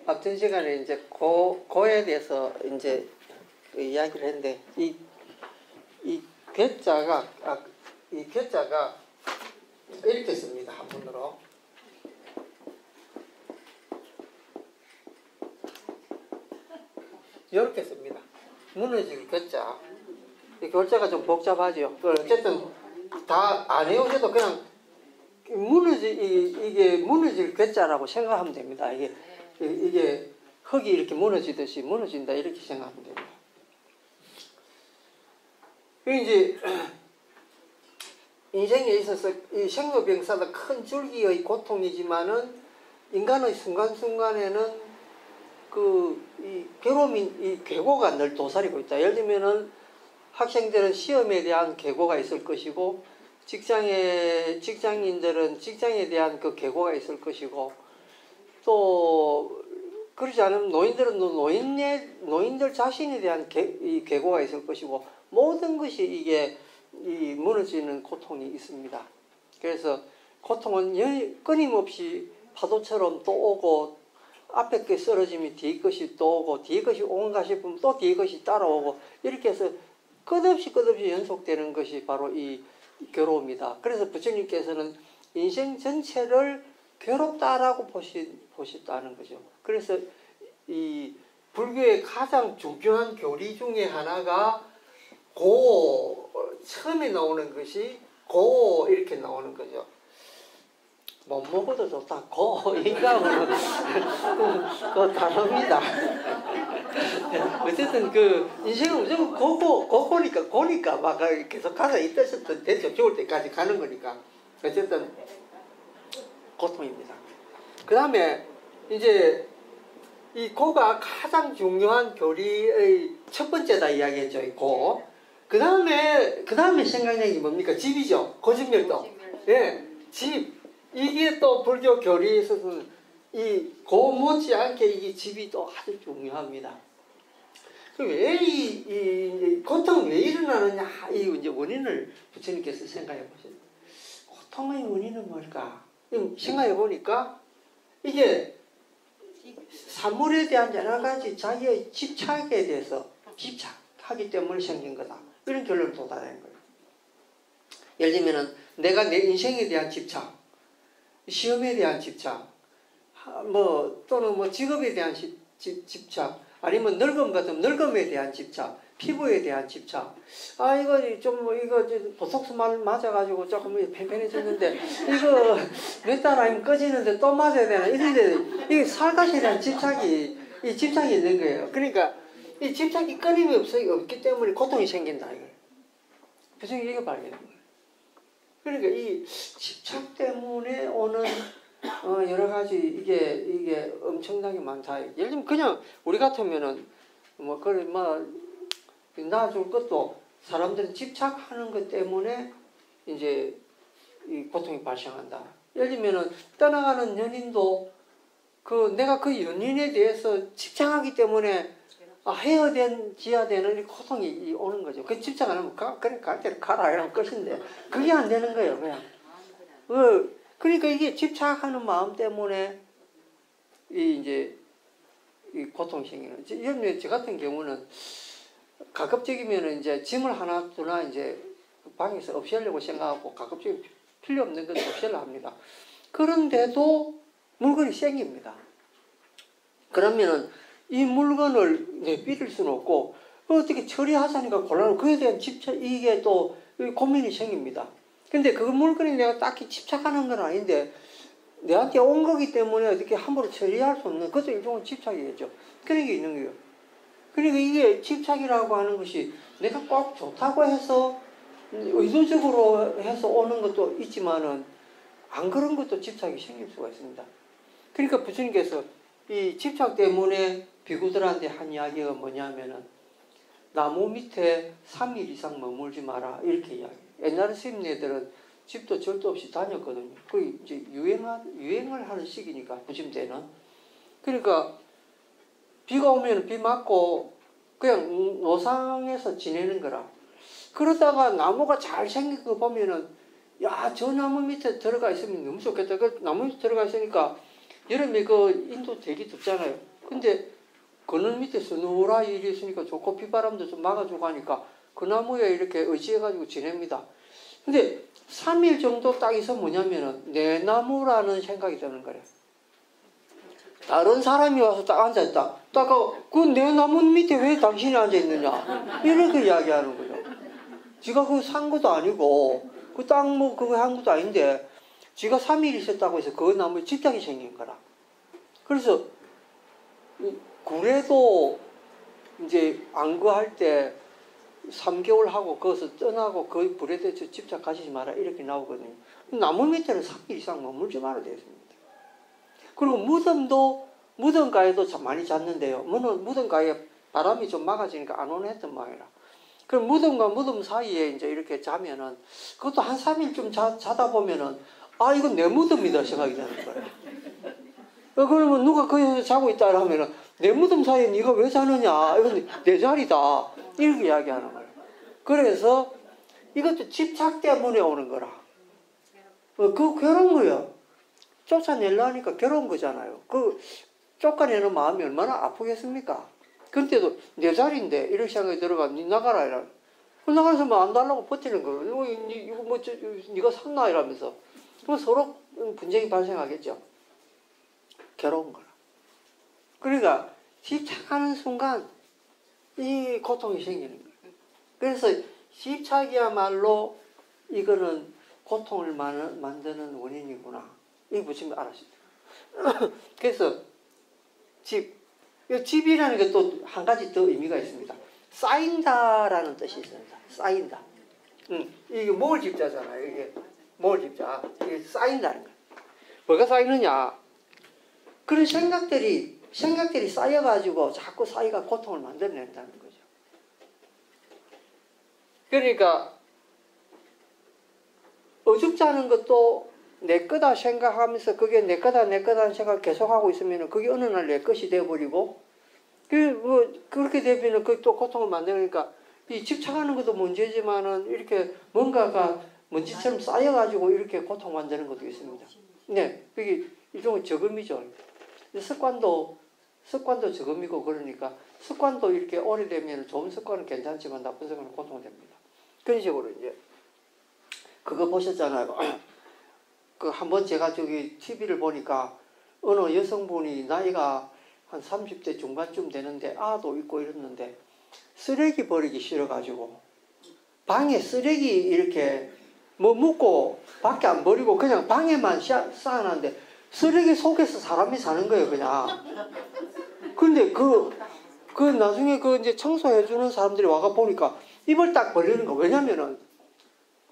앞전 시간에 이제 고에 대해서 이제 그 이야기를 했는데 이 괴자가 이 괴자가 이렇게 씁니다. 한문으로. 이렇게 씁니다. 무너질 괴자. 이 괴자가 좀 복잡하죠. 어쨌든 다 안 외우셔도 그냥 이게 무너질 괴자라고 생각하면 됩니다. 이게 흙이 이렇게 무너지듯이 무너진다 이렇게 생각하면 됩니다. 이제 인생에 있어서 이 생로병사도 큰 줄기의 고통이지만은 인간의 순간순간에는 이 괴로움이 이 괴고가 늘 도사리고 있다. 예를 들면은 학생들은 시험에 대한 괴고가 있을 것이고 직장인들은 직장에 대한 그 괴고가 있을 것이고 또 그렇지 않으면 노인들은 노인들 자신에 대한 이 괴고가 있을 것이고 모든 것이 이게 이 무너지는 고통이 있습니다. 그래서 고통은 끊임없이 파도처럼 또 오고 앞에 게 쓰러지면 뒤에 것이 또 오고 뒤에 것이 오는가 싶으면 또 뒤에 것이 따라오고 이렇게 해서 끝없이 연속되는 것이 바로 이 괴로움이다. 그래서 부처님께서는 인생 전체를 괴롭다라고 보셨다는 거죠. 그래서 이 불교의 가장 중요한 교리 중에 하나가 처음에 나오는 것이 이렇게 나오는 거죠. 못 먹어도 좋다. 인간은 그 다릅니다. 어쨌든 그 인생은 무조건 고니까 막 계속 가서 이 뜻은 됐죠. 죽을 때까지 가는 거니까. 어쨌든 고통입니다. 그 다음에 이제 이 고가 가장 중요한 교리의 첫 번째다 이야기했죠. 그 다음에 생각나는 게 뭡니까? 집이죠. 고집멸도. 예, 집. 이게 또 불교 교리에 있어서는 이 고 못지않게 이게 집이 또 아주 중요합니다. 왜 이 고통은 왜 일어나느냐? 이 이제 원인을 부처님께서 생각해 보세요. 고통의 원인은 뭘까? 생각해 보니까 이게 사물에 대한 여러 가지 자기의 집착에 대해서 집착하기 때문에 생긴 거다. 이런 결론을 도달하는 거예요. 예를 들면은 내가 내 인생에 대한 집착, 시험에 대한 집착, 또는 직업에 대한 집착, 아니면 늙음 같은 늙음에 대한 집착, 피부에 대한 집착. 이거 보톡스 맞아가지고 조금 팽팽해졌는데, 이거 몇 달 아니면 꺼지는데 또 맞아야 되나? 이런데, 이게 살갗에 대한 집착이 있는 거예요. 그러니까, 이 집착이 끊임이 없기 때문에 고통이 생긴다, 이거예요. 그래서 이거 발견한 거예요. 그러니까 이 집착 때문에 오는 여러 가지 이게 엄청나게 많다. 예를 들면 그냥 우리 같으면은 놔줄 것도 사람들은 집착하는 것 때문에 이제 이 고통이 발생한다. 예를 들면은 떠나가는 연인도 내가 그 연인에 대해서 집착하기 때문에 헤어지어야 되는 고통이 오는 거죠. 그 집착 안 하면 그래 갈 때는 가라 이러면 끝인데 그게 안 되는 거예요. 그냥. 그러니까 이게 집착하는 마음 때문에 이 고통이 생기는. 예를 들면 저 같은 경우는 가급적이면 이제 짐을 하나 두나 이제 방에서 없애려고 생각하고 가급적이면 필요 없는 건 없애려 합니다. 그런데도 물건이 생깁니다. 그러면은 이 물건을 내버릴 수는 없고 어떻게 처리하자니까 곤란하고 그에 대한 집착 이게 또 고민이 생깁니다. 근데 그 물건이 내가 딱히 집착하는 건 아닌데 내한테 온 거기 때문에 어떻게 함부로 처리할 수 없는 그것도 일종의 집착이겠죠. 그런 게 있는 거예요. 그러니까 이게 집착이라고 하는 것이 내가 꼭 좋다고 해서 의도적으로 해서 오는 것도 있지만은 안 그런 것도 집착이 생길 수가 있습니다. 그러니까 부처님께서 이 집착 때문에 비구들한테 한 이야기가 뭐냐면은 나무 밑에 3일 이상 머물지 마라 이렇게 이야기해요. 옛날에 스님네들은 집도 절도 없이 다녔거든요. 거의 이제 유행을 하는 시기니까 부처님 때는. 그러니까 비가 오면 비 맞고 그냥 노상에서 지내는 거라. 그러다가 나무가 잘 생긴 거 보면은 저 나무 밑에 들어가 있으면 너무 좋겠다. 그 나무 밑에 들어가 있으니까 여름에 인도 되게 덥잖아요. 근데 그늘 밑에서 누라이 일이 있으니까 좋고 비바람도 좀 막아주고 하니까 그 나무에 이렇게 의지해가지고 지냅니다. 근데 3일 정도 딱 있어 뭐냐면은 내 나무라는 생각이 드는 거예요. 다른 사람이 와서 딱 앉아있다. 딱 그 내 나무 밑에 왜 당신이 앉아있느냐. 이렇게 이야기하는 거죠. 지가 그거 산 것도 아니고 그 땅 뭐 그거 한 것도 아닌데 지가 3일 있었다고 해서 그 나무에 집착이 생긴 거라. 그래서 굴에도 이제 안거할 때 3개월 하고 거기서 떠나고 그 불에 대해서 집착하시지 마라 이렇게 나오거든요. 나무 밑에는 3일 이상 머물지 말아야 되습니다. 그리고 무덤가에도 참 많이 잤는데요. 무덤가에 바람이 좀 막아지니까 안 오네 했던 모양이라. 그럼 무덤과 무덤 사이에 이제 이렇게 자면은 그것도 한 3일 좀 자다 보면은 아 이건 내 무덤이다 생각이 드는 거예요. 그러면 누가 거기서 자고 있다 하면은 내 무덤 사이에 네가 왜 자느냐 이건 내 자리다 이렇게 이야기하는 거예요. 그래서 이것도 집착 때문에 오는 거라. 그 괴로운 거예요. 쫓아내려니까 괴로운 거잖아요. 그 쫓아내는 마음이 얼마나 아프겠습니까? 그때도 내 자리인데 이런 생각이 들어가 니 나가라 이라. 나가서 뭐 안 달라고 버티는 거예요. 이거 뭐 네가 샀나 이러면서. 그럼 서로 분쟁이 발생하겠죠. 괴로운 거라. 그러니까 집착하는 순간 이 고통이 생기는 거예요. 그래서 집착이야말로 이거는 고통을 만드는 원인이구나. 이 보시면 알았습니다. 그래서 집이라는 게 또 한 가지 더 의미가 있습니다. 쌓인다라는 뜻이 있습니다. 쌓인다. 이게 모을 집자잖아요. 이게 모을 집자. 이게 쌓인다는 거예요. 뭐가 쌓이느냐? 그런 생각들이 쌓여가지고 자꾸 쌓이가 고통을 만들어낸다는 거죠. 그러니까 어줍지 않은 것도 내 거다 생각하면서 그게 내 거다는 생각 계속하고 있으면 그게 어느 날 내 것이 되어버리고 그렇게 되면 또 고통을 만드니까 이 집착하는 것도 문제지만은 이렇게 뭔가가 먼지처럼 쌓여가지고 이렇게 고통 만드는 것도 있습니다. 네, 그게 일종의 적음이죠. 습관도 적음이고 그러니까 습관도 이렇게 오래되면 좋은 습관은 괜찮지만 나쁜 습관은 고통됩니다. 그런 식으로 이제 그거 보셨잖아요. 그 한번 제가 저기 TV를 보니까 어느 여성분이 나이가 한 30대 중반쯤 되는데 아도 있고 이랬는데 쓰레기 버리기 싫어가지고 방에 쓰레기 이렇게 뭐 묻고 밖에 안 버리고 그냥 방에만 쌓아놨는데 쓰레기 속에서 사람이 사는 거예요 그냥. 근데 그 나중에 그 이제 청소해주는 사람들이 와가 보니까 입을 딱 벌리는 거. 왜냐면은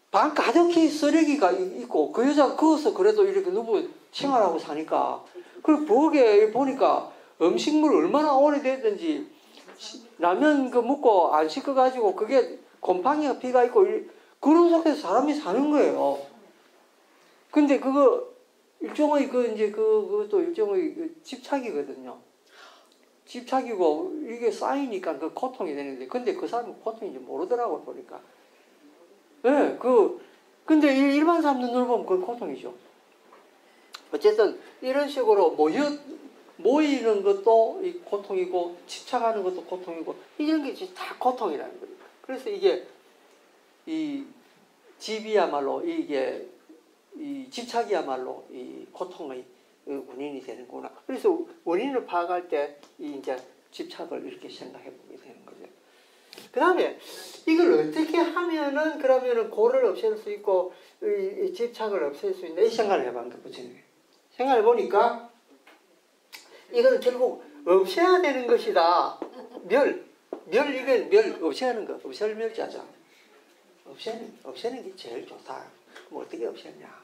방 가득히 쓰레기가 있고 그 여자가 거기서 그래도 이렇게 누구 생활하고 사니까 그리고 부엌에 보니까 음식물 얼마나 오래됐든지 라면 그 먹고 안 씻어가지고 그게 곰팡이가 피가 있고 그런 속에서 사람이 사는 거예요. 근데 그거 일종의 그것도 일종의 집착이거든요. 집착이고 이게 쌓이니까 그 고통이 되는데 근데 그 사람은 고통인지 모르더라고요 보니까. 네, 근데 일반 사람 눈으로 보면 그건 고통이죠. 어쨌든, 이런 식으로 모이는 것도 이 고통이고, 집착하는 것도 고통이고, 이런 게 다 고통이라는 거예요. 그래서 이게, 이 집이야말로, 이 집착이야말로 이 고통의 원인이 되는구나. 그래서 원인을 파악할 때, 이제 집착을 이렇게 생각해 보게 되는 거죠. 그 다음에 이걸 어떻게 하면은 그러면은 고를 없앨 수 있고 이 집착을 없앨 수 있나 이 생각을 해봤는데 생각해 보니까 이건 결국 없애야 되는 것이다. 이건 없애야 하는 거. 없앨 멸자죠. 없애는 게 제일 좋다. 그럼 어떻게 없애냐?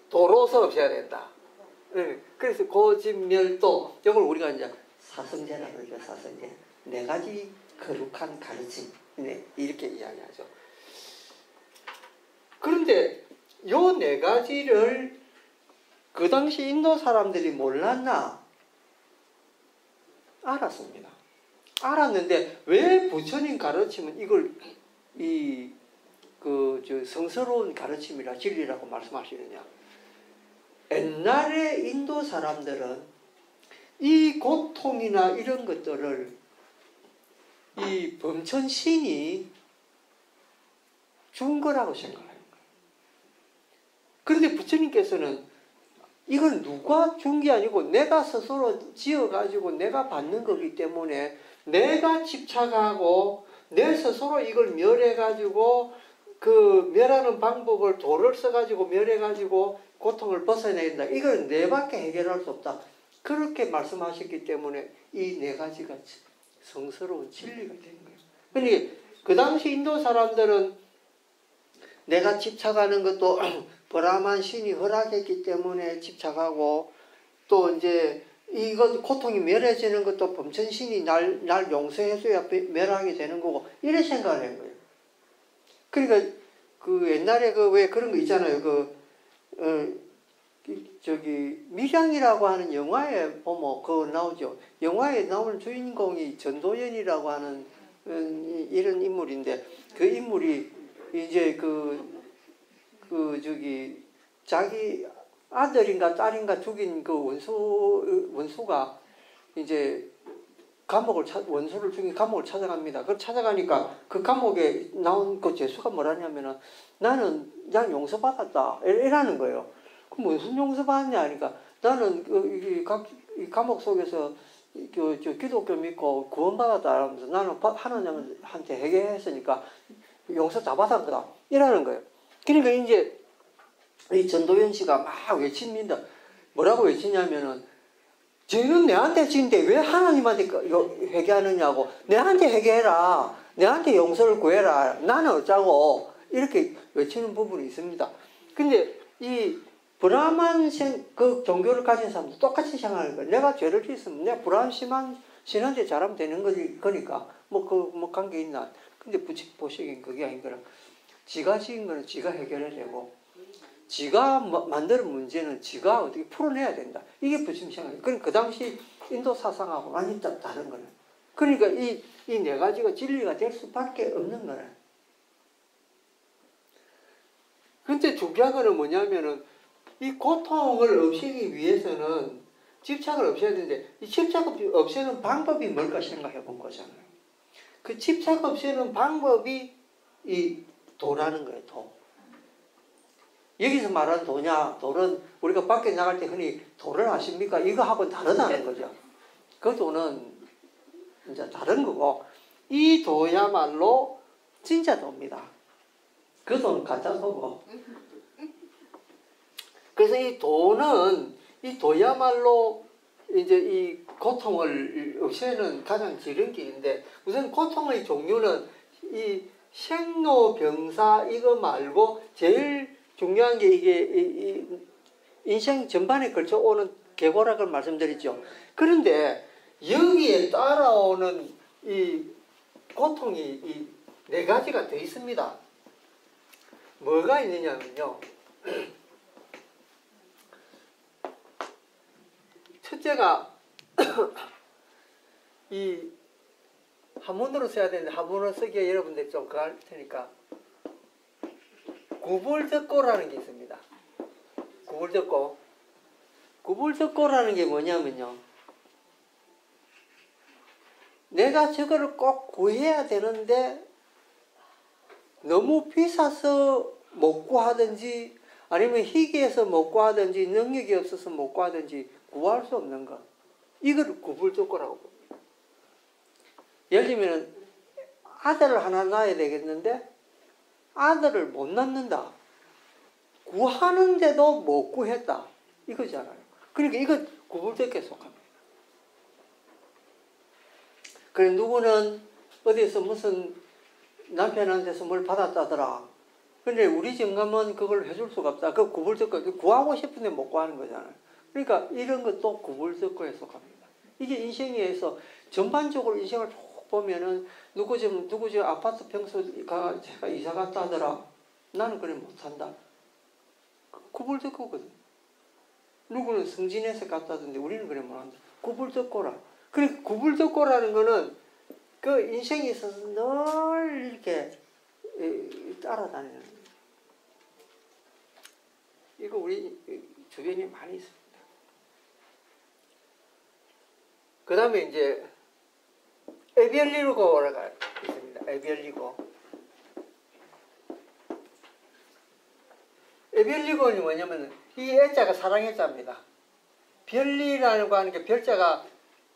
도로서 없애야 된다. 그래서 고집멸도 이걸 우리가 이제 사성제라고 그러죠. 사성제. 4가지 거룩한 가르침. 네, 이렇게 이야기하죠. 그런데 요 4가지를 그 당시 인도 사람들이 몰랐나? 알았습니다. 알았는데 왜 부처님 가르침은 이걸 성스러운 가르침이라 진리라고 말씀하시느냐? 옛날에 인도 사람들은 이 고통이나 이런 것들을 이 범천신이 준 거라고 생각해요. 그런데 부처님께서는 이건 누가 준 게 아니고 내가 스스로 지어가지고 내가 받는 거기 때문에 내가 집착하고 내 스스로 이걸 멸해가지고 그 멸하는 방법을 도를 써가지고 멸해가지고 고통을 벗어내야 된다. 이걸 내밖에 해결할 수 없다. 그렇게 말씀하셨기 때문에 이 네 가지가 성스러운 진리가 된 거예요. 그러니까 그 당시 인도 사람들은 내가 집착하는 것도 브라만 신이 허락했기 때문에 집착하고 또 이제 이것 고통이 멸해지는 것도 범천신이 날 용서해줘야 멸하게 되는 거고 이래 생각을 한 거예요. 그러니까 그 옛날에 그 왜 그런 거 있잖아요. 저기 밀양이라고 하는 영화에 보면 그거 나오죠. 영화에 나오는 주인공이 전도연이라고 하는 이런 인물인데 그 인물이 이제 저기 자기 아들인가 딸인가 죽인 그 원수가 이제 원수를 죽인 감옥을 찾아갑니다. 그걸 찾아가니까 그 감옥에 나온 그 죄수가 뭐라냐면은 난 용서받았다 이라는 거예요. 그럼 무슨 용서받았냐 하니까 나는 이 감옥 속에서 저 기독교 믿고 구원받았다 하면서 나는 하나님한테 회개했으니까 용서 다 받은 거다 이라는 거예요. 그러니까 이제 이 전도연 씨가 막 외칩니다. 뭐라고 외치냐면은 죄는 내한테 지는데 왜 하나님한테 회개하느냐고. 내한테 회개해라. 내한테 용서를 구해라. 나는 어쩌고. 이렇게 외치는 부분이 있습니다. 근데 이 브라만 그 종교를 가진 사람도 똑같이 생각하는 거예요. 내가 죄를 짓으면 내가 브라만 신한테 잘하면 되는 거니까 뭐 관계 있나. 근데 보시기엔 그게 아닌 거라. 지가 지은 거는 지가 해결해야 되고 지가 만드는 문제는 지가 어떻게 풀어내야 된다. 이게 부처님 생각이에요. 그러니까 그 당시 인도 사상하고 완전히 다른 거예요. 그러니까 이 네 가지가 진리가 될 수밖에 없는 거예요. 근데 중요한 거는 뭐냐면은 이 고통을 없애기 위해서는 집착을 없애야 되는데 이 집착을 없애는 방법이 뭘까 생각해 본 거잖아요. 그 집착 없애는 방법이 이 도라는 거예요. 도. 여기서 말하는 돌은 우리가 밖에 나갈 때 흔히 도를 아십니까? 이거하고는 다르다는 거죠. 그 도는 이제 다른 거고 이 도야말로 진짜 도입니다. 그 도는 가짜 도고. 그래서 이 도야말로 이제 이 고통을 없애는 가장 지름길인데 우선 고통의 종류는 이 생로병사 이거 말고 제일 중요한 게 이게 인생 전반에 걸쳐 오는 계보락을 말씀드리죠. 그런데 여기에 따라오는 이 고통이 이 네 가지가 더 있습니다. 뭐가 있느냐면요. 첫째가 이 한문으로 써야 되는데 한문으로 쓰기에 여러분들 좀 그거 할 테니까 구불적고라는 게 있습니다. 구불적고라는 게 뭐냐면요. 내가 저거를 꼭 구해야 되는데 너무 비싸서 못 구하든지 아니면 희귀해서 못 구하든지 능력이 없어서 못 구하든지 구할 수 없는 것. 이걸 구불적고라고 봅니다. 예를 들면 아들을 하나 낳아야 되겠는데 아들을 못 낳는다. 구하는데도 못 구했다. 이거잖아요. 그러니까 이건 구불적고에 속합니다. 그래 누구는 어디서 무슨 남편한테서 뭘 받았다더라. 근데 우리 정감은 그걸 해줄 수가 없다. 그 구불적고 구하고 싶은데 못 구하는 거잖아요. 그러니까 이런 것도 구불적고에 속합니다. 이게 인생에서 전반적으로 인생을 쭉 보면은 누구 집 아파트 평수가 제가 이사 갔다 하더라. 나는 그래 못한다. 구불적고거든. 누구는 승진해서 갔다 하던데 우리는 그래 못한다. 구불적고라. 그래 구불적고라는 거는 그 인생에 있어서 늘 이렇게 따라다니는 거예요. 이거 우리 주변에 많이 있습니다. 그 다음에 이제 에비엘리고가 있습니다. 에비엘리고. 에비엘리고는 뭐냐면 이 애자가 사랑의 자입니다. 별리라고 하는 게 별자가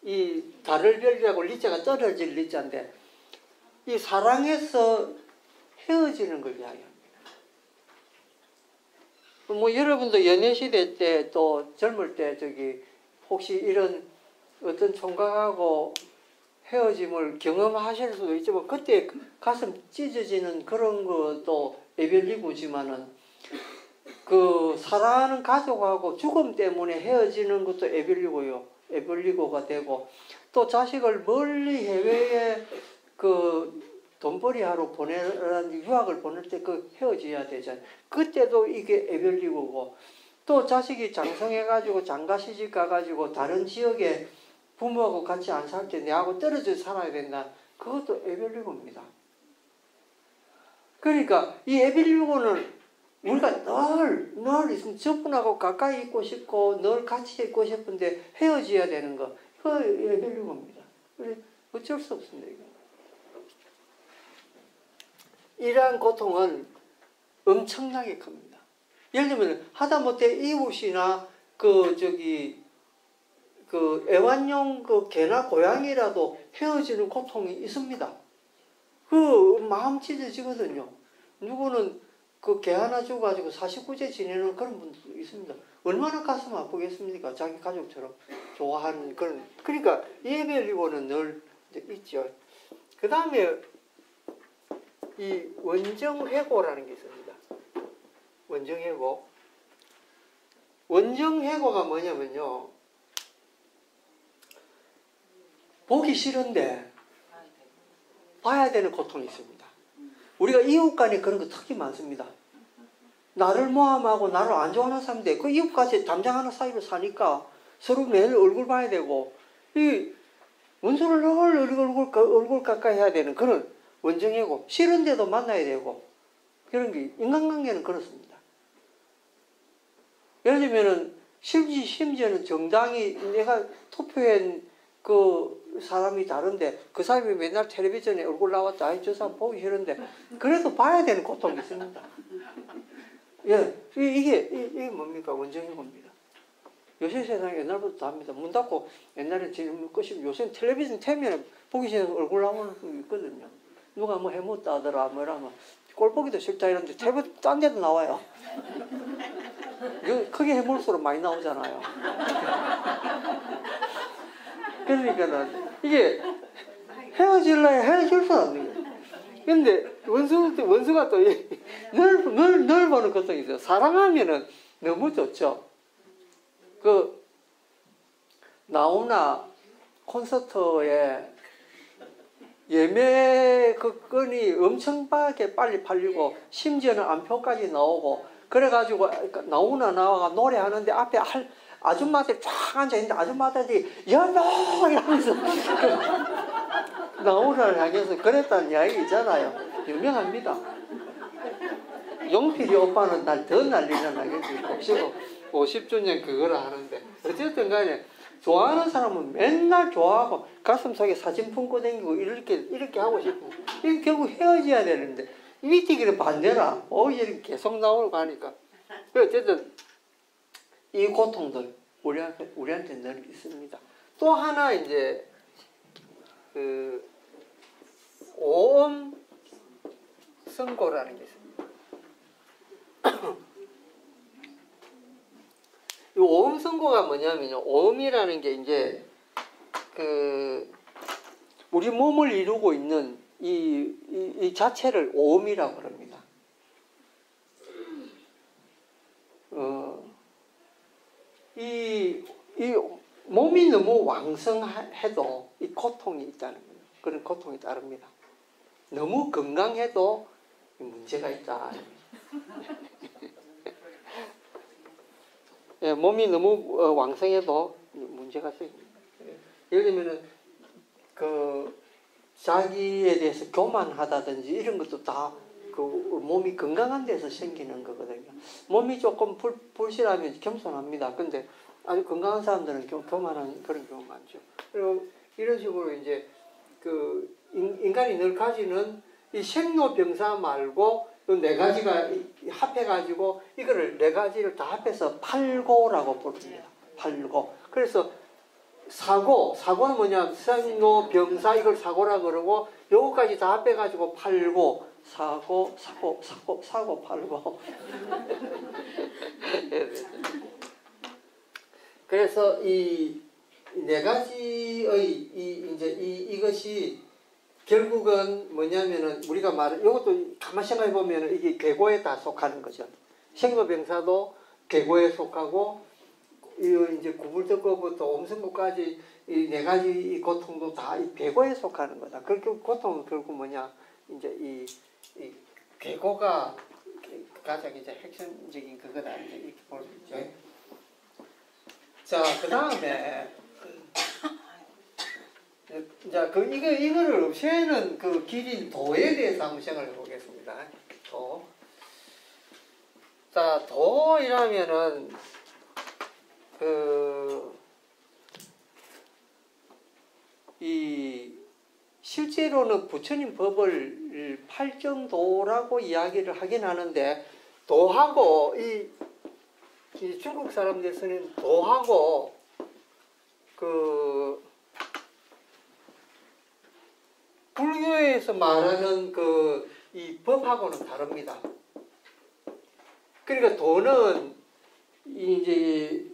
이 달을 별자고 리자가 떨어질 리자인데 이 사랑에서 헤어지는 걸 이야기합니다. 뭐 여러분도 연애 시대 때 또 젊을 때 저기 혹시 이런 어떤 총각하고 헤어짐을 경험하실 수도 있지만 그때 가슴 찢어지는 그런 것도 에벨리고지만은 그 사랑하는 가족하고 죽음 때문에 헤어지는 것도 에벨리고가 되고 또 자식을 멀리 해외에 그 돈벌이 하러 유학을 보낼 때 그 헤어져야 되잖아요. 그때도 이게 에벨리고고 또 자식이 장성해가지고 장가시집 가가지고 다른 지역에 부모하고 같이 안 살 때 내하고 떨어져 살아야 된다. 그것도 에벨리고입니다. 그러니까 이 에벨리고는 우리가 늘 있으면 저분하고 가까이 있고 싶고 늘 같이 있고 싶은데 헤어져야 되는 거. 그 에벨리고입니다. 어쩔 수 없습니다. 이거. 이러한 고통은 엄청나게 큽니다. 예를 들면 하다못해 이웃이나 그 애완용 그 개나 고양이라도 헤어지는 고통이 있습니다. 그 마음 찢어지거든요. 누구는 그 개 하나 줘가지고 49제 지내는 그런 분들도 있습니다. 얼마나 가슴 아프겠습니까? 자기 가족처럼 좋아하는 그런. 그러니까 에벨리고는 늘 있죠. 그 다음에 이 원정회고라는 게 있습니다. 원정회고. 원정회고가 뭐냐면요. 보기 싫은데 봐야 되는 고통이 있습니다. 우리가 이웃 간에 그런 거 특히 많습니다. 나를 모함하고 나를 안 좋아하는 사람인데 그 이웃까지 담장 하나 사이로 사니까 서로 매일 얼굴 봐야 되고 이 원수를 늘 얼굴 가까이 해야 되는 그런 원정회고 싫은데도 만나야 되고 그런 게 인간관계는 그렇습니다. 예를 들면은 심지어는 정당이 내가 투표한 그 사람이 다른데 그 사람이 맨날 텔레비전에 얼굴 나왔다. 아이 저 사람 보기 싫은데 그래도 봐야 되는 고통이 있습니다. 예, 이게 뭡니까? 원정회고입니다. 요새 세상에 옛날부터 다 합니다. 문 닫고 옛날에 지금 것이 요새 텔레비전 태면에 보기 싫은 얼굴 나오는 거 있거든요. 누가 뭐 해먹다 하더라 뭐라면 꼴 보기도 싫다 이러는데 텔레비전 딴 데도 나와요. 크게 해먹을수록 많이 나오잖아요. 그러니까는 이게 헤어질래야 헤어질 수 없는 거예요. 근데 원수가 또 늘 보는 고통이 있어요. 사랑하면은 너무 좋죠. 그 나훈아 콘서트에 예매 그 건이 엄청 빨리 팔리고 심지어는 안표까지 나오고 그래가지고 나훈아 나와가 노래하는데 앞에 아줌마들이 쫙 앉아있는데 아줌마들이 여보! 이러면서 나훈아를 향해서 그랬다는 이야기 있잖아요. 유명합니다. 용필이 오빠는 날 더 난리잖아요. 50주년 그거를 하는데 어쨌든 간에 좋아하는 사람은 맨날 좋아하고 가슴속에 사진 품고 다니고 이렇게 하고 싶고 이게 결국 헤어져야 되는데 위티기는 반대라 이렇게 계속 나오고 하니까 어쨌든 이 고통들 우리한테 늘 있습니다. 또 하나 이제 그 오음 선고라는 게 있습니다. 이 오음 선고가 뭐냐면요. 오음이라는 게 이제 그 우리 몸을 이루고 있는 이 자체를 오음이라고 그럽니다. 이 몸이 너무 왕성해도 이 고통이 있다는 거예요. 그런 고통이 따릅니다. 너무 건강해도 문제가 있다. 예, 몸이 너무 왕성해도 문제가 있어요. 예를 들면은 그 자기에 대해서 교만하다든지 이런 것도 다 그 몸이 건강한 데서 생기는 거거든요. 몸이 조금 불실하면 겸손합니다. 근데 아주 건강한 사람들은 교만한 그런 경우가 많죠. 그리고 이런 식으로 이제 그 인간이 늘 가지는 이 생로병사 말고 이 네 가지가 합해가지고 이거를 네 가지를 다 합해서 팔고라고 부릅니다. 팔고. 그래서 사고는 뭐냐? 생로병사 이걸 사고라 그러고 요거까지 다 합해가지고 팔고 사고 팔고. 그래서 이 네 가지의 이것이 결국은 뭐냐면은 우리가 이것도 가만 생각해 보면은 이게 계고에 다 속하는 거죠. 생로병사도 계고에 속하고 이제 구불특고부터 옴승구까지 이 네 가지 이 고통도 다 이 계고에 속하는 거다. 그 고통은 결국 뭐냐? 이제 이 계고가 가장 이제 핵심적인 그거다 이렇게 볼 수 있죠. 자, 그 다음에 자, 이거를 없애는 그 길인 도에 대해서 한번 생각해 보겠습니다. 도. 자, 도이라면은 실제로는 부처님 법을 팔정도라고 이야기를 하긴 하는데, 도하고 이 중국 사람들 쓰는 도하고 불교에서 말하는 이 법하고는 다릅니다. 그러니까 도는 이제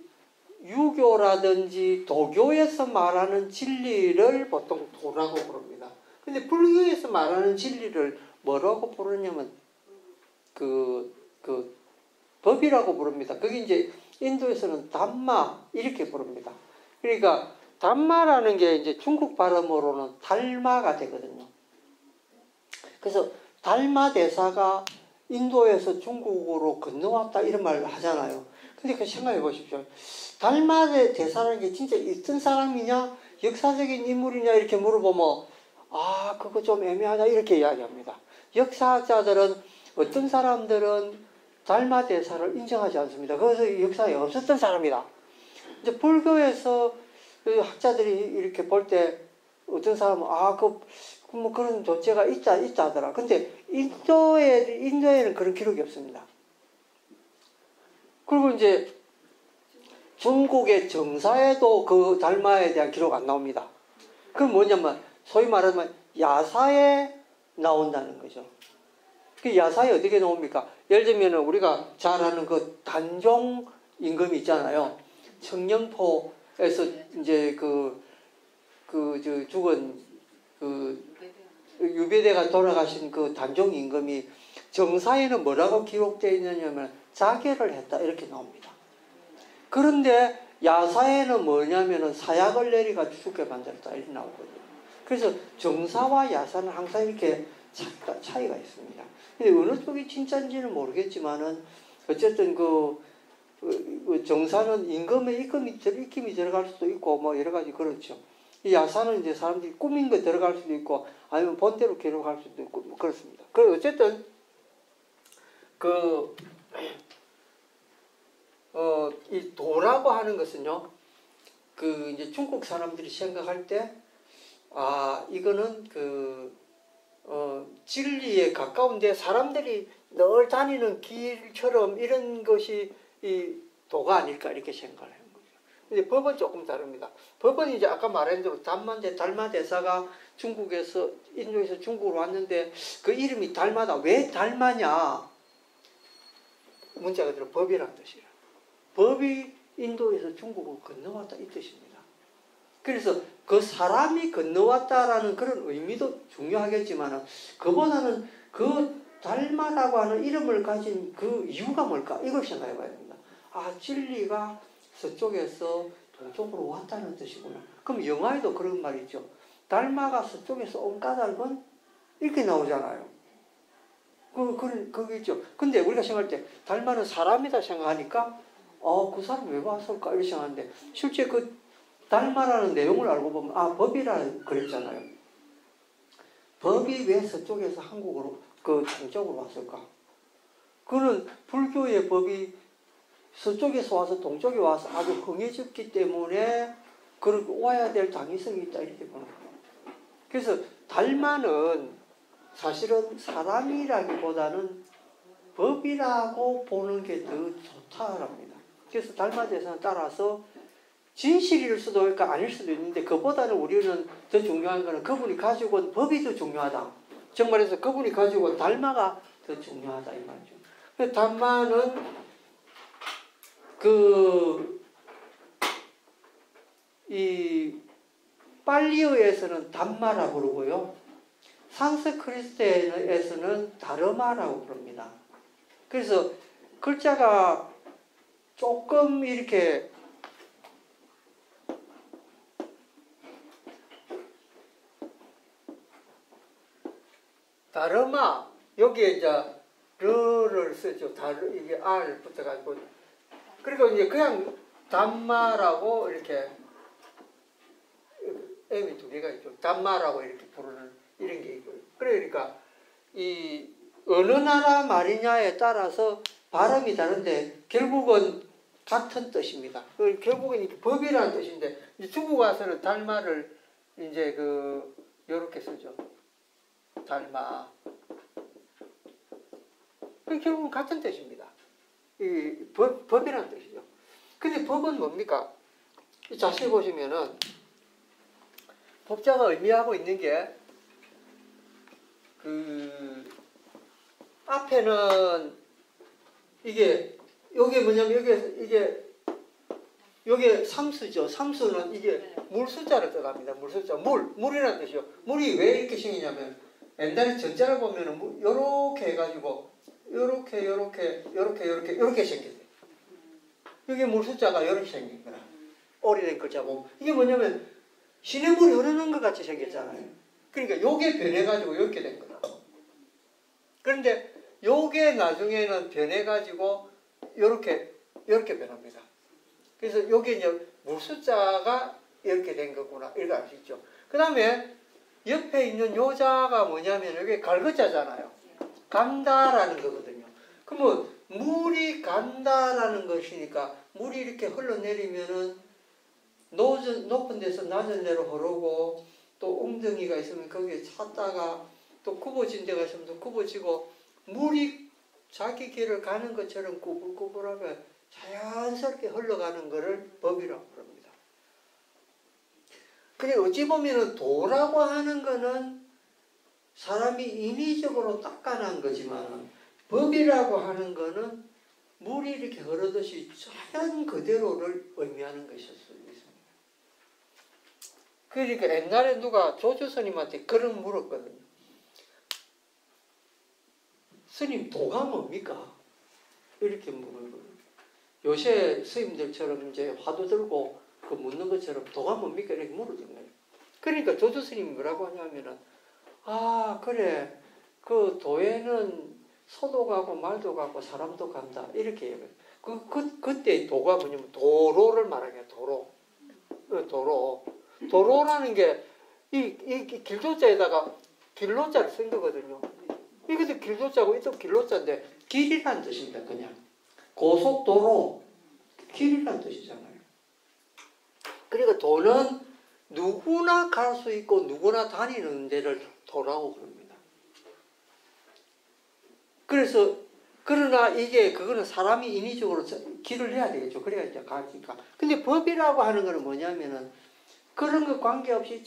유교라든지 도교에서 말하는 진리를 보통 도라고 부릅니다. 근데 불교에서 말하는 진리를 뭐라고 부르냐면 법이라고 부릅니다. 그게 이제 인도에서는 담마 이렇게 부릅니다. 그러니까 담마라는 게 이제 중국 발음으로는 달마가 되거든요. 그래서 달마 대사가 인도에서 중국으로 건너왔다 이런 말을 하잖아요. 근데 그 생각해 보십시오. 달마 대사라는 게 진짜 있던 사람이냐 역사적인 인물이냐 이렇게 물어보면 그거 좀 애매하다 이렇게 이야기합니다. 역사자들은 어떤 사람들은 달마 대사를 인정하지 않습니다. 그래서 역사에 없었던 사람이다. 이제 불교에서 학자들이 이렇게 볼 때 어떤 사람은 뭐 그런 존재가 있다 하더라. 근데 인도에는 그런 기록이 없습니다. 그리고 이제 중국의 정사에도 그 달마에 대한 기록 안 나옵니다. 그건 뭐냐면 소위 말하면 야사에 나온다는 거죠. 그 야사에 어떻게 나옵니까? 예를 들면 우리가 잘 아는 그 단종 임금이 있잖아요. 청령포에서 이제 죽은 유배대가 돌아가신 그 단종 임금이 정사에는 뭐라고 기록되어 있느냐면 자결을 했다 이렇게 나옵니다. 그런데 야사에는 뭐냐면은 사약을 내리가 죽게 만들었다 이렇게 나오거든요. 그래서 정사와 야사는 항상 이렇게 차이가 있습니다. 근데 어느 쪽이 진짜인지는 모르겠지만은 어쨌든 정사는 임금의 입김이 들어갈 수도 있고 뭐 여러 가지 그렇죠. 이 야사는 이제 사람들이 꾸민 거 들어갈 수도 있고 아니면 본대로 기록할 수도 있고 뭐 그렇습니다. 그 어쨌든 이 도라고 하는 것은요, 이제 중국 사람들이 생각할 때 이거는 진리에 가까운데 사람들이 늘 다니는 길처럼 이런 것이 이 도가 아닐까 이렇게 생각을 해요. 근데 법은 조금 다릅니다. 법은 이제 아까 말한 대로 달마 대사가 인도에서 중국으로 왔는데 그 이름이 달마다. 왜 달마냐? 문자 그대로 법이라는 뜻이에요. 법이 인도에서 중국으로 건너왔다 이 뜻입니다. 그래서 그 사람이 건너왔다라는 그런 의미도 중요하겠지만 그보다는 그 달마라고 하는 이름을 가진 그 이유가 뭘까? 이걸 생각해 봐야 됩니다. 진리가 서쪽에서 동쪽으로 왔다는 뜻이구나. 그럼 영화에도 그런 말이 있죠. 달마가 서쪽에서 온 까닭은 이렇게 나오잖아요. 그게 있죠. 근데 우리가 생각할 때 달마는 사람이다 생각하니까 그 사람 왜 왔을까 이렇게 생각하는데 실제 그 달마라는 내용을 알고 보면 법이라는 그랬잖아요. 법이 왜 서쪽에서 한국으로 동쪽으로 왔을까? 그는 불교의 법이 서쪽에서 와서 동쪽에 와서 아주 흥해졌기 때문에 그렇게 와야 될 당위성이 있다 이렇게 보는 거예요. 그래서 달마는 사실은 사람이라기보다는 법이라고 보는 게 더 좋다랍니다. 그래서 달마대에서는 따라서 진실일 수도 있고 아닐 수도 있는데 그보다는 우리는 더 중요한 거는 그분이 가지고 온 법이 더 중요하다. 정말해서 그분이 가지고 온 달마가 더 중요하다 이 말이죠. 그래서 달마는 이 팔리어에서는 담마라고 부르고요. 산스크리트에서는 다르마라고 부릅니다. 그래서 글자가 조금 이렇게 다르마 여기에 이제 르를 쓰죠. 이게 R 붙어가지고 그리고 이제 그냥 담마라고 이렇게 M이 두 개가 있죠. 담마라고 이렇게 부르는 이런 게 있고요. 그러니까 이 어느 나라 말이냐에 따라서 발음이 다른데 결국은 같은 뜻입니다. 결국은 이게 법이라는 뜻인데 중국 와서는 달마를 이제 요렇게 쓰죠. 달마. 결국은 같은 뜻입니다. 이 법이라는 뜻이죠. 근데 법은 뭡니까? 자세히 보시면은 법자가 의미하고 있는 게 앞에는 요게 뭐냐면 요게 삼수죠. 삼수는 이게 물숫자를 떠갑니다. 물숫자. 물이라는 뜻이요. 물이 왜 이렇게 생기냐면 옛날에 전자를 보면은 요렇게 해가지고 요렇게 생겼어요. 이게 물숫자가 요렇게 생긴 거라. 오래된 글자 보면 이게 뭐냐면 시냇물이 흐르는 것 같이 생겼잖아요. 그러니까 요게 변해가지고 이렇게 된 거라. 그런데 요게 나중에는 변해가지고 요렇게 변합니다. 그래서 요게 이제 물숫자가 이렇게 된 거구나. 이렇게 알 수 있죠. 그 다음에 옆에 있는 요자가 뭐냐면 이게 갈거자잖아요. 간다라는 거거든요. 그러면 물이 간다라는 것이니까 물이 이렇게 흘러내리면은 높은 데서 낮은 데로 흐르고 또 웅덩이가 있으면 거기에 찼다가 또 굽어진 데가 있으면 또 굽어지고 물이 자기 길을 가는 것처럼 꾸불꾸불하게 자연스럽게 흘러가는 것을 법이라고 부릅니다. 그래 어찌 보면은 도라고 하는 거는 사람이 인위적으로 닦아낸 거지만 법이라고 하는 거는 물이 이렇게 흐르듯이 자연 그대로를 의미하는 것일 수 있습니다. 그러니까 옛날에 누가 조주 스님한테 그런 물었거든요. 스님 도가 뭡니까? 이렇게 물어요. 요새 스님들처럼 이제 화두 들고 그 묻는 것처럼 도가 뭡니까? 이렇게 물어준 거예요. 그러니까 조주 스님이 뭐라고 하냐면은 그래 그 도에는 소도 가고 말도 가고 사람도 간다 이렇게 얘기해요. 그때 도가 뭐냐면 도로를 말하는 거예요. 도로라는 게 이 길조자에다가 길로자를 쓴 거거든요. 이것도 길조자고 이것도 길로자인데 길이란 뜻입니다. 그냥 고속도로 길이란 뜻이잖아요. 그러니까 도는 누구나 갈 수 있고 누구나 다니는 데를 도라고 부릅니다. 그래서 그러나 그거는 사람이 인위적으로 길을 해야 되겠죠. 그래야 이제 가니까. 근데 법이라고 하는 거는 뭐냐면은 그런 거 관계없이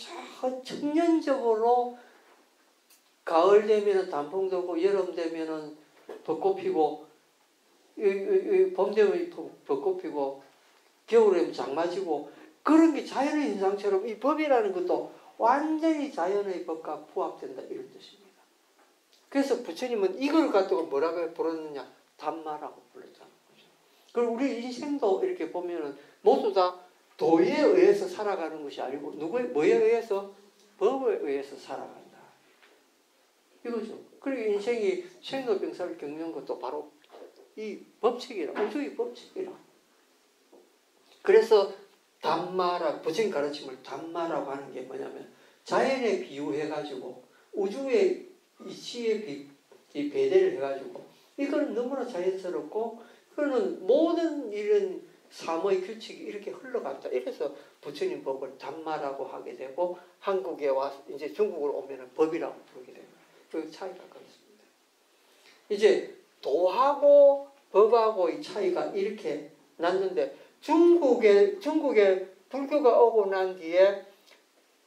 천년적으로 가을 되면은 단풍 들고 여름 되면은 벚꽃 피고 봄 되면 벚꽃 피고 겨울에는 장마 지고 그런 게 자연의 현상처럼 이 법이라는 것도 완전히 자연의 법과 부합된다 이런 뜻입니다. 그래서 부처님은 이걸 갖다가 뭐라고 부르느냐 담마라고 불렀잖아요. 그리고 우리 인생도 이렇게 보면은 모두 다 도에 의해서 살아가는 것이 아니고 뭐에 의해서? 법에 의해서 살아간다. 이거죠. 그리고 인생이 생로병사를 겪는 것도 바로 이 법칙이라, 우주의 법칙이라. 그래서 담마라, 부처님 가르침을 담마라고 하는 게 뭐냐면 자연에 비유해가지고 우주의 이치에 배대를 해가지고 이건 너무나 자연스럽고 그러는 모든 이런 삶의 규칙이 이렇게 흘러간다. 이래서 부처님 법을 담마라고 하게 되고 한국에 와 이제 중국으로 오면은 법이라고 부르게 되는 그 차이가 그렇습니다. 이제 도하고 법하고의 차이가 이렇게 났는데 중국에 불교가 오고 난 뒤에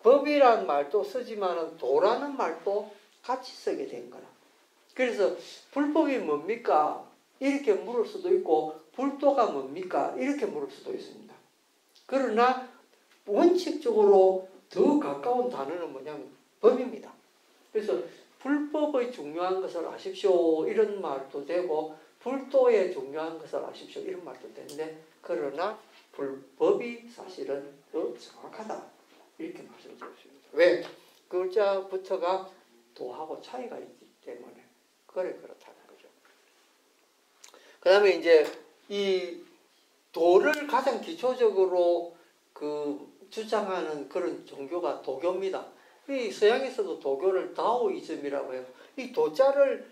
법이란 말도 쓰지만은 도라는 말도 같이 쓰게 된 거라. 그래서 불법이 뭡니까? 이렇게 물을 수도 있고 불도가 뭡니까? 이렇게 물을 수도 있습니다. 그러나 원칙적으로 더 가까운 단어는 뭐냐면 법입니다. 그래서 불법의 중요한 것을 아십시오 이런 말도 되고 불도의 중요한 것을 아십시오 이런 말도 되는데 그러나 불법이 사실은 더 정확하다 이렇게 말씀드렸습니다. 왜? 그 글자부터가 도하고 차이가 있기 때문에 그렇다는 거죠. 그 다음에 이제 이 도를 가장 기초적으로 주장하는 그런 종교가 도교입니다. 이 서양에서도 도교를 다오이즘이라고 해요. 이 도자를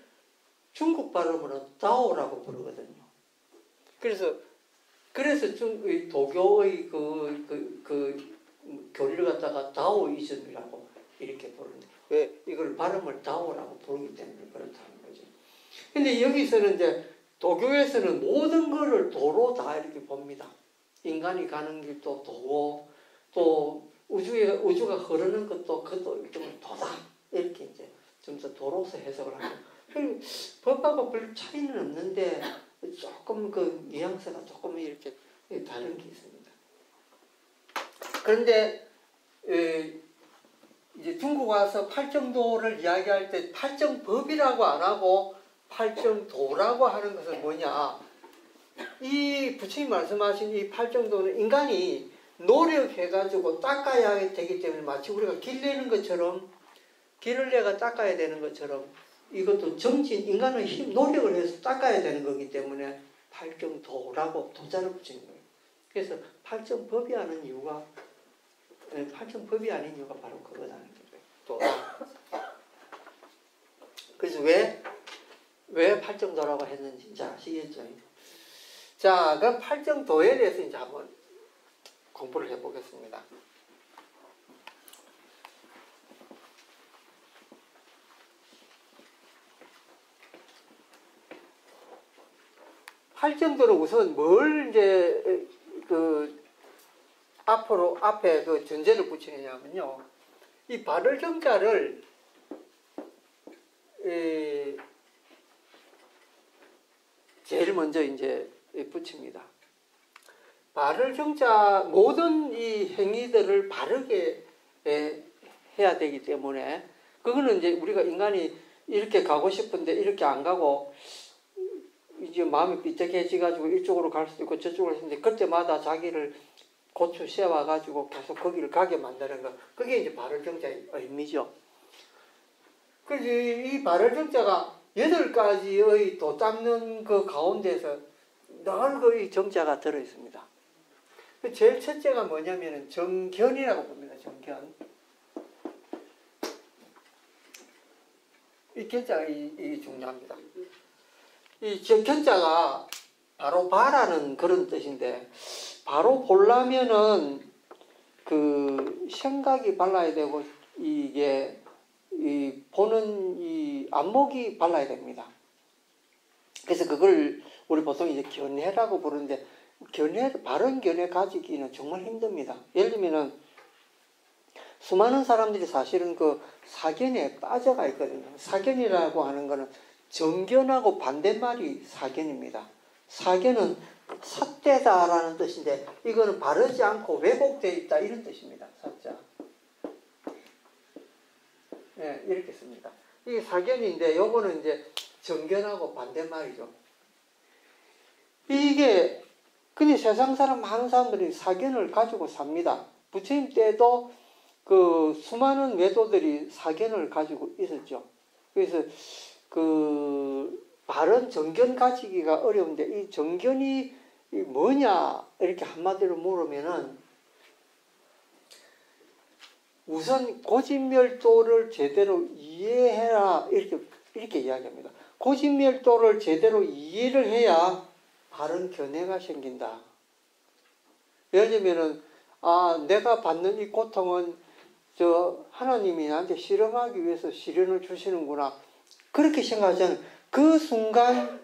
중국 발음으로 다오라고 부르거든요. 그래서 이 도교의 교리를 갖다가 다오이즘이라고 이렇게 부르는데 왜 이걸 발음을 다오라고 부르기 때문에 그렇다는 거죠. 근데 여기서는 이제 도교에서는 모든 것을 도로 다 이렇게 봅니다. 인간이 가는 길도 도고 또 우주가 흐르는 그것도 일종의 도다 이렇게 이제 좀 더 도로서 해석을 하고 법하고 별 차이는 없는데 조금 그 뉘앙스가 조금 이렇게 다른 게 있습니다. 그런데 이제 중국 와서 팔정도를 이야기할 때 팔정법이라고 안 하고 팔정도라고 하는 것은 뭐냐? 이 부처님 말씀하신 이 팔정도는 인간이 노력해가지고 닦아야 되기 때문에 마치 우리가 길 내는 것처럼 길을 내가 닦아야 되는 것처럼 이것도 인간은 노력을 해서 닦아야 되는 거기 때문에 팔정도라고 도자를 붙인 거예요. 그래서 팔정법이 아닌 이유가 바로 그거라는 거예요. 또 그래서 왜 팔정도라고 했는지 이제 아시겠죠? 자, 그럼 팔정도에 대해서 이제 한번 공부를 해보겠습니다. 팔정도는 우선 뭘 이제 앞에 그 전제를 붙이느냐면요. 이 발을 정자를 제일 먼저 이제 붙입니다. 발을 정자 모든 이 행위들을 바르게 해야 되기 때문에 그거는 이제 우리가 인간이 이렇게 가고 싶은데 이렇게 안 가고 이제 마음이 삐딱해지가지고 이쪽으로 갈 수도 있고 저쪽으로 갈 수도 있는데 그때마다 자기를 고추 세워가지고 계속 거기를 가게 만드는 거 그게 이제 발을 정자의 의미죠. 그래서 이 발을 정자가 8가지의 도 닦는 그 가운데서 늘 정자가 들어있습니다. 제일 첫째가 뭐냐면은 정견이라고 봅니다. 정견. 이 견자가 이 중요합니다. 이 견자가 바로 봐라는 그런 뜻인데 바로 보려면은 그 생각이 발라야 되고 이게 이 보는 이 안목이 발라야 됩니다. 그래서 그걸 우리 보통 이제 견해라고 부르는데 바른 견해 가지기는 정말 힘듭니다. 예를 들면은 수많은 사람들이 사실은 그 사견에 빠져가 있거든요. 사견이라고 하는 거는 정견하고 반대말이 사견입니다. 사견은 삿되다라는 뜻인데 이거는 바르지 않고 왜곡되어 있다 이런 뜻입니다. 사자. 네, 이렇게 씁니다. 이게 사견인데 요거는 이제 정견하고 반대말이죠. 이게 근데 세상 사람 많은 사람들이 사견을 가지고 삽니다. 부처님 때도 그 수많은 외도들이 사견을 가지고 있었죠. 그래서 그 바른 정견 가지기가 어려운데 이 정견이 뭐냐 이렇게 한마디로 물으면은 우선 고진멸도를 제대로 이해해라 이렇게 이야기합니다. 고진멸도를 제대로 이해를 해야 바른 견해가 생긴다. 예를 들면은 내가 받는 이 고통은 하나님이 나한테 실험하기 위해서 시련을 주시는구나. 그렇게 생각하잖아요. 그 순간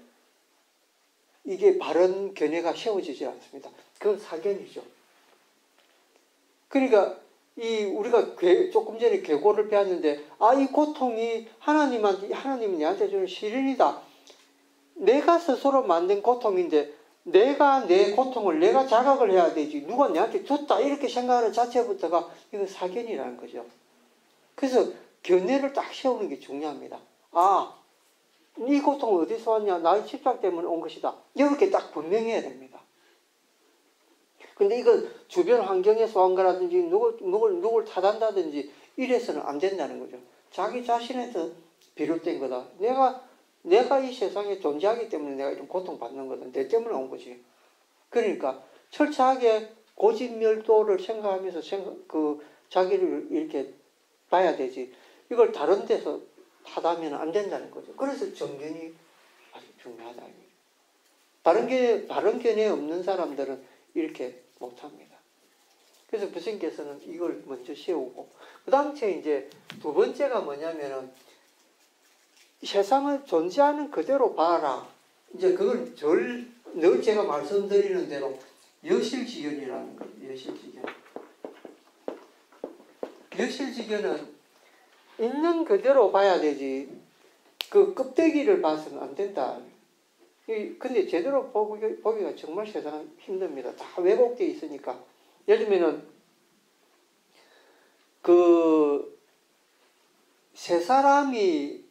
이게 바른 견해가 세워지지 않습니다. 그건 사견이죠. 그러니까 우리가 조금 전에 계고를 배웠는데 이 고통이 하나님이 나한테 주는 시련이다. 내가 스스로 만든 고통인데 내가 내 고통을 내가 자각을 해야 되지. 누가 내한테 줬다 이렇게 생각하는 자체부터가 이건 사견이라는 거죠. 그래서 견해를 딱 세우는 게 중요합니다. 이 고통은 어디서 왔냐? 나의 집착 때문에 온 것이다. 이렇게 딱 분명해야 됩니다. 근데 이건 주변 환경에서 온 거라든지 누굴 탓한다든지 이래서는 안 된다는 거죠. 자기 자신에서 비롯된 거다. 내가 이 세상에 존재하기 때문에 내가 이런 고통받는 거다. 내 때문에 온 거지. 그러니까 철저하게 고집멸도를 생각하면서 자기를 이렇게 봐야 되지. 이걸 다른 데서 하다면 안 된다는 거죠. 그래서 정견이 아주 중요하다. 바른 견해 없는 사람들은 이렇게 못합니다. 그래서 부처님께서는 이걸 먼저 세우고 그 다음에 이제 두 번째가 뭐냐면은 세상을 존재하는 그대로 봐라. 이제 그걸 늘 제가 말씀드리는 대로 여실지견이라는 거예요. 여실지견. 여실지견은 있는 그대로 봐야 되지 그 껍데기를 봐서는 안 된다. 근데 제대로 보기가 정말 세상 힘듭니다. 다 왜곡되어 있으니까. 예를 들면은 세 사람이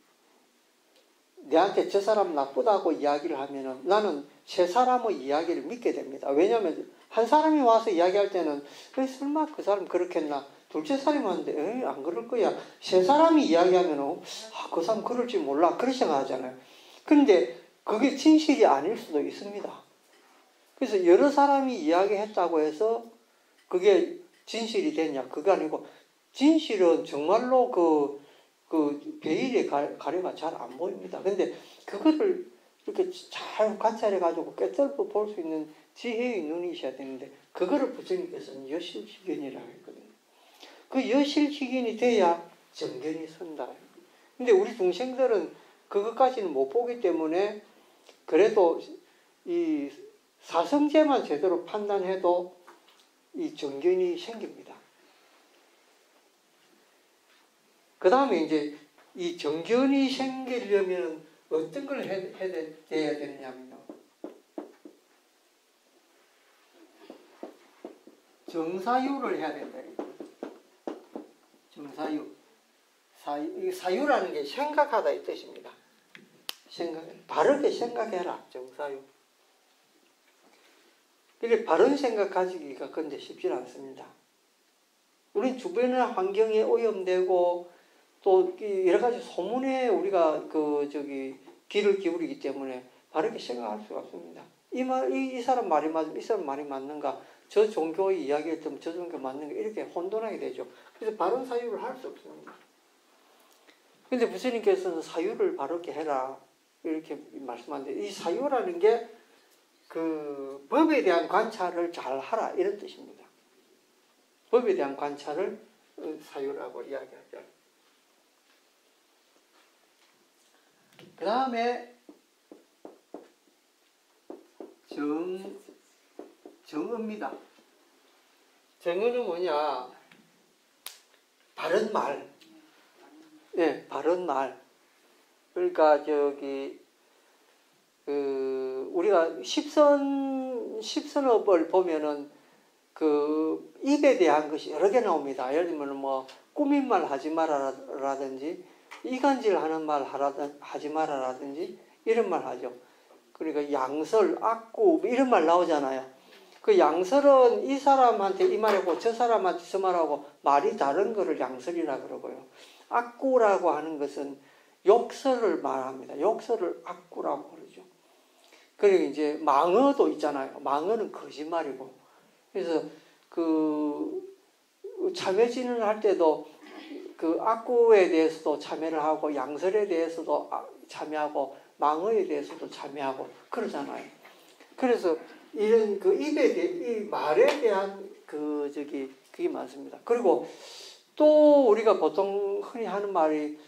내한테 저 사람 나쁘다고 이야기를 하면은 나는 세 사람의 이야기를 믿게 됩니다. 왜냐하면 한 사람이 와서 이야기할 때는 설마 그 사람 그렇겠나? 둘째 사람이 왔는데 안 그럴 거야. 세 사람이 이야기하면은 그 사람 그럴지 몰라. 그렇게 생각하잖아요. 그런데 그게 진실이 아닐 수도 있습니다. 그래서 여러 사람이 이야기했다고 해서 그게 진실이 됐냐? 그게 아니고 진실은 정말로 그 베일의 가래가 잘 안 보입니다. 근데 그거를 이렇게 잘 관찰해가지고 깨뜨려 볼 수 있는 지혜의 눈이 있어야 되는데 그거를 부처님께서는 여실지견이라고 했거든요. 그 여실지견이 돼야 정견이 선다. 근데 우리 중생들은 그것까지는 못 보기 때문에 그래도 이 사성제만 제대로 판단해도 이 정견이 생깁니다. 그 다음에 이제 이 정견이 생기려면 어떤 걸 해야 되느냐면요. 정사유를 해야 된다. 정사유. 사유라는 게 생각하다 이 뜻입니다. 바르게 생각해라. 정사유. 이게 바른 생각 가지기가 근데 쉽지 않습니다. 우리 주변의 환경에 오염되고 또 여러 가지 소문에 우리가 귀를 기울이기 때문에 바르게 생각할 수가 없습니다. 이 사람 말이 맞으면 이 사람 말이 맞는가? 저 종교의 이야기를 들으면 저 종교 맞는가? 이렇게 혼돈하게 되죠. 그래서 바른 사유를 할 수 없습니다. 근데 부처님께서는 사유를 바르게 해라. 이렇게 말씀하는데 이 사유라는 게 그 법에 대한 관찰을 잘 하라. 이런 뜻입니다. 법에 대한 관찰을 사유라고 이야기하죠. 그 다음에 정의입니다. 정의는 뭐냐? 바른 말. 네, 바른 말. 그러니까 우리가 십선업을 보면은 그 입에 대한 것이 여러 개 나옵니다. 예를 들면 뭐 꾸민 말 하지 마라라든지 이간질 하는 말 하지 마라라든지 이런 말 하죠. 그러니까 양설, 악구 이런 말 나오잖아요. 그 양설은 이 사람한테 이 말하고 저 사람한테 저 말하고 말이 다른 거를 양설이라 그러고요. 악구라고 하는 것은 욕설을 말합니다. 욕설을 악구라고 그러죠. 그리고 이제 망어도 있잖아요. 망어는 거짓말이고. 그래서 참회진을 할 때도 그 악구에 대해서도 참여를 하고 양설에 대해서도 참여하고 망어에 대해서도 참여하고 그러잖아요. 그래서 이런 그 이 말에 대한 그게 많습니다. 그리고 또 우리가 보통 흔히 하는 말이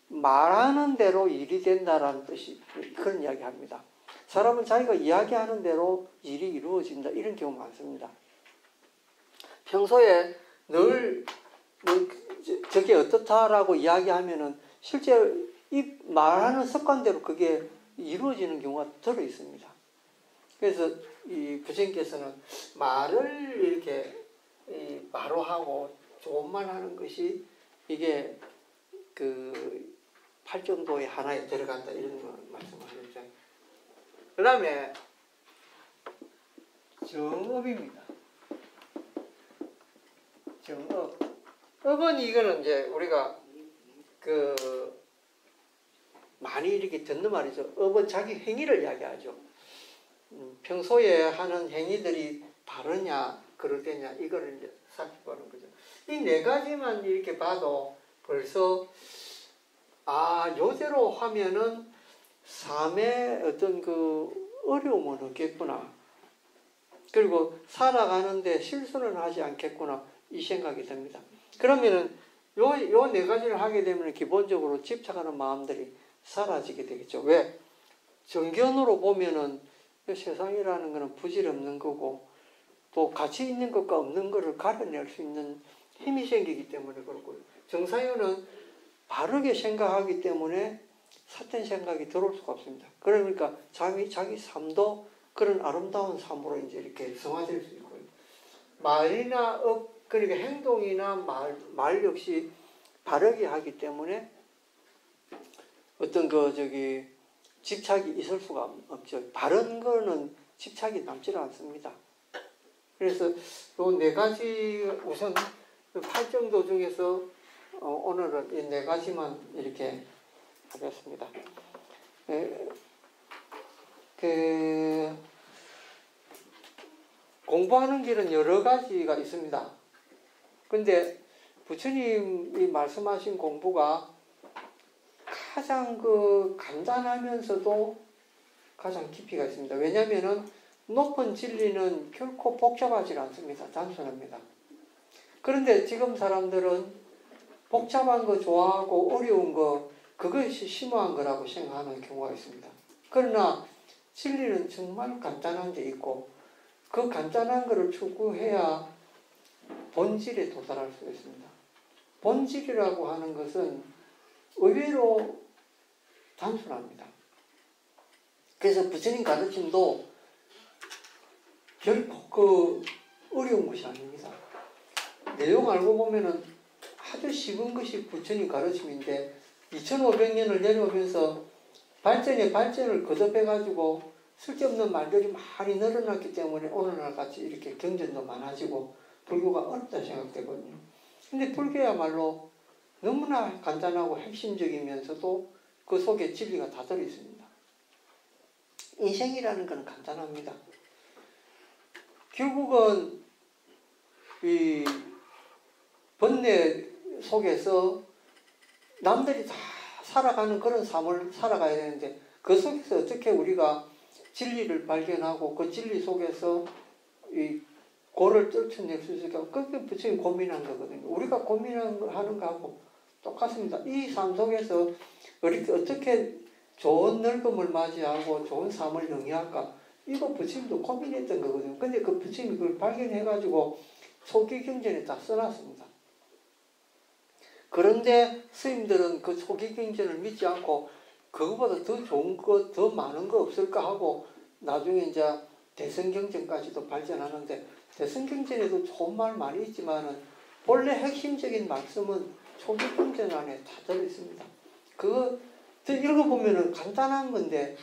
말하는 대로 일이 된다라는 뜻이 그런 이야기 합니다. 사람은 자기가 이야기하는 대로 일이 이루어진다. 이런 경우 많습니다. 평소에 늘 저게 어떻다라고 이야기하면은 실제 이 말하는 습관대로 그게 이루어지는 경우가 들어 있습니다. 그래서 이 부처님께서는 말을 이렇게 바로 하고 좋은 말 하는 것이 이게 그 팔정도의 하나에 들어간다 이런 말씀하셨죠. 그 다음에 정업입니다. 정업. 업은 이거는 이제 우리가 많이 이렇게 듣는 말이죠. 업은 자기 행위를 이야기하죠. 평소에 하는 행위들이 바르냐, 그러되냐, 이거를 이제 살펴보는 거죠. 이 네 가지만 이렇게 봐도 벌써, 요대로 하면은 삶의 어떤 어려움은 없겠구나. 그리고 살아가는데 실수는 하지 않겠구나. 이 생각이 듭니다. 그러면은 요 네 가지를 하게 되면 기본적으로 집착하는 마음들이 사라지게 되겠죠. 왜? 정견으로 보면은 세상이라는 것은 부질없는 거고 또 가치 있는 것과 없는 것을 가려낼 수 있는 힘이 생기기 때문에 그렇고요. 정사유는 바르게 생각하기 때문에 삿된 생각이 들어올 수가 없습니다. 그러니까 자기 삶도 그런 아름다운 삶으로 이제 이렇게 성화될 수 있고요. 말이나 그러니까 행동이나 말 역시 바르게 하기 때문에 어떤 집착이 있을 수가 없죠. 바른 거는 집착이 남지 않습니다. 그래서 이 네 가지 우선 팔정도 중에서 오늘은 이 네 가지만 이렇게 하겠습니다. 공부하는 길은 여러 가지가 있습니다. 근데 부처님이 말씀하신 공부가 가장 간단하면서도 가장 깊이가 있습니다. 왜냐하면은 높은 진리는 결코 복잡하지 않습니다. 단순합니다. 그런데 지금 사람들은 복잡한 거 좋아하고 어려운 거 그것이 심오한 거라고 생각하는 경우가 있습니다. 그러나 진리는 정말 간단한 데 있고 그 간단한 거를 추구해야 본질에 도달할 수 있습니다. 본질이라고 하는 것은 의외로 단순합니다. 그래서 부처님 가르침도 결코 어려운 것이 아닙니다. 내용 알고 보면은 아주 쉬운 것이 부처님 가르침인데 2500년을 내려오면서 발전에 발전을 거듭해가지고 쓸데없는 말들이 많이 늘어났기 때문에 오늘날 같이 이렇게 경전도 많아지고 불교가 어렵다 생각되거든요. 근데 불교야말로 너무나 간단하고 핵심적이면서도 그 속에 진리가 다 들어있습니다. 인생이라는 건 간단합니다. 결국은 이 번뇌 속에서 남들이 다 살아가는 그런 삶을 살아가야 되는데 그 속에서 어떻게 우리가 진리를 발견하고 그 진리 속에서 이 고를 떨쳐낼 수 있을까? 그게 부처님 고민한 거거든요. 우리가 고민하는 거하고 똑같습니다. 이 삶 속에서 우리 어떻게 좋은 늙음을 맞이하고 좋은 삶을 영위할까? 이거 부처님도 고민했던 거거든요. 근데 그 부처님이 그걸 발견해가지고 초기 경전에 다 써놨습니다. 그런데 스님들은 그 초기 경전을 믿지 않고 그거보다 더 좋은 거, 더 많은 거 없을까 하고 나중에 이제 대성경전까지도 발전하는데 대성경전에도 좋은 말 많이 있지만은 본래 핵심적인 말씀은 초기 경전 안에 다 들어있습니다. 그거 읽어보면은 간단한 건데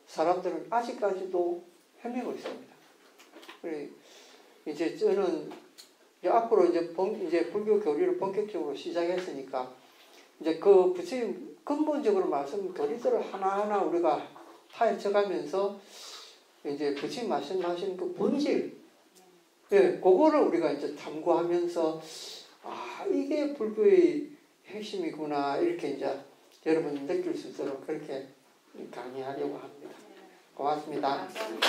사람들은 아직까지도 헤매고 있습니다. 이제 저는 앞으로 이제 불교 교리를 본격적으로 시작했으니까 이제 그 부처님 근본적으로 말씀 교리들을 하나하나 우리가 파헤쳐가면서 이제 부처님 말씀하신 그 본질, 그거를 우리가 이제 탐구하면서 이게 불교의 핵심이구나 이렇게 이제 여러분이 느낄 수 있도록 그렇게 강의하려고 합니다. 고맙습니다. 감사합니다.